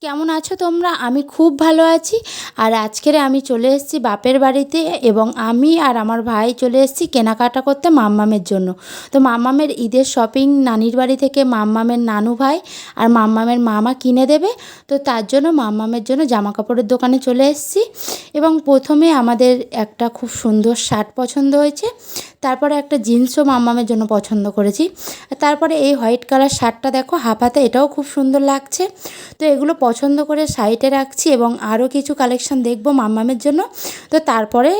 কেমন আছো তোমরা? আমি খুব ভালো আছি। আর আজকের আমি চলে এসেছি বাপের বাড়িতে এবং আমি আর আমার ভাই চলে এসেছি কেনাকাটা করতে মাম্মামের জন্য। তো মাম্মামের ঈদের শপিং নানির বাড়ি থেকে মাম্মামের নানু ভাই আর মাম্মামের মামা কিনে দেবে। তো তার জন্য মাম্মামের জন্য জামা কাপড়ের দোকানে চলে এসেছি এবং প্রথমে আমাদের একটা খুব সুন্দর শার্ট পছন্দ হয়েছে, তারপরে একটা জিন্সও মাম্মামের জন্য পছন্দ করেছি। তারপরে এই হোয়াইট কালার শার্টটা দেখো হাফ হাতে, এটাও খুব সুন্দর লাগছে। তো এগুলো পছন্দ করে সাইডে রাখছি এবং আরও কিছু কালেকশান দেখব মাম্মামের জন্য। তো তারপরে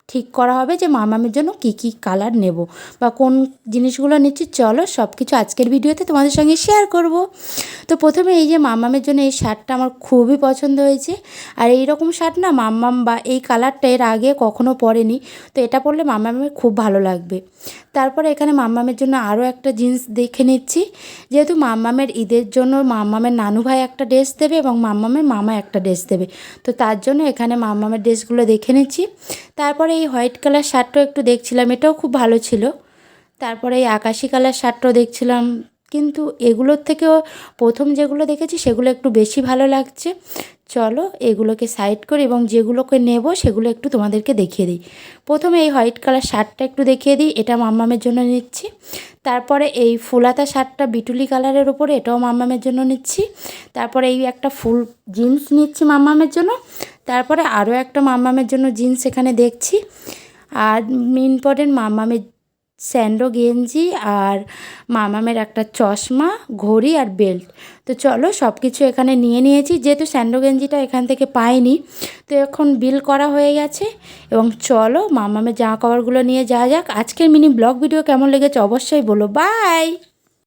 ঠিক করা হবে যে মাম্মামের জন্য কী কী কালার নেব বা কোন জিনিসগুলো নিচ্ছি। চলো সব কিছু আজকের ভিডিওতে তোমাদের সঙ্গে শেয়ার করব। তো প্রথমে এই যে মাম্মামের জন্য এই শার্টটা আমার খুবই পছন্দ হয়েছে। আর এই রকম শার্ট না মাম্মাম বা এই কালারটা এর আগে কখনো পরেনি, তো এটা পরলে মাম্মামের খুব ভালো লাগবে। তারপরে এখানে মাম্মামের জন্য আরও একটা জিন্স দেখে নিচ্ছি, যেহেতু মাম্মামের ঈদের জন্য মাম্মামের নানু ভাই একটা ড্রেস দেবে এবং মাম্মামের মামা একটা ড্রেস দেবে। তো তার জন্য এখানে মাম্মামের ড্রেসগুলো দেখে নিচ্ছি। তারপরে এই হোয়াইট কালার শার্টটাও একটু দেখছিলাম, এটাও খুব ভালো ছিল। তারপরে এই আকাশি কালার শার্টটাও দেখছিলাম, কিন্তু এগুলোর থেকেও প্রথম যেগুলো দেখেছি সেগুলো একটু বেশি ভালো লাগছে। চলো এগুলোকে সাইড করি এবং যেগুলোকে নেব সেগুলো একটু তোমাদেরকে দেখিয়ে দিই। প্রথমে এই হোয়াইট কালার শার্টটা একটু দেখিয়ে দিই, এটা মাম্মামের জন্য নিচ্ছি। তারপরে এই ফুলাতা শার্টটা বিটুলি কালারের ওপরে, এটাও মাম্মামের জন্য নিচ্ছি। তারপরে এই একটা ফুল জিন্স নিচ্ছি মাম্মামের জন্য। তারপরে আরও একটা মাম্মামের জন্য জিন্স এখানে দেখছি। আর ইম্পর্টেন্ট মাম্মামের স্যান্ডো গেঞ্জি আর মামামের একটা চশমা, ঘড়ি আর বেল্ট। তো চলো সব কিছু এখানে নিয়ে নিয়েছি, যেহেতু স্যান্ডো গেঞ্জিটা এখান থেকে পাইনি। তো এখন বিল করা হয়ে গেছে এবং চলো মামামের জামা কাপড়গুলো নিয়ে যাওয়া যাক। আজকের মিনি ব্লগ ভিডিও কেমন লেগেছে অবশ্যই বলো। বাই।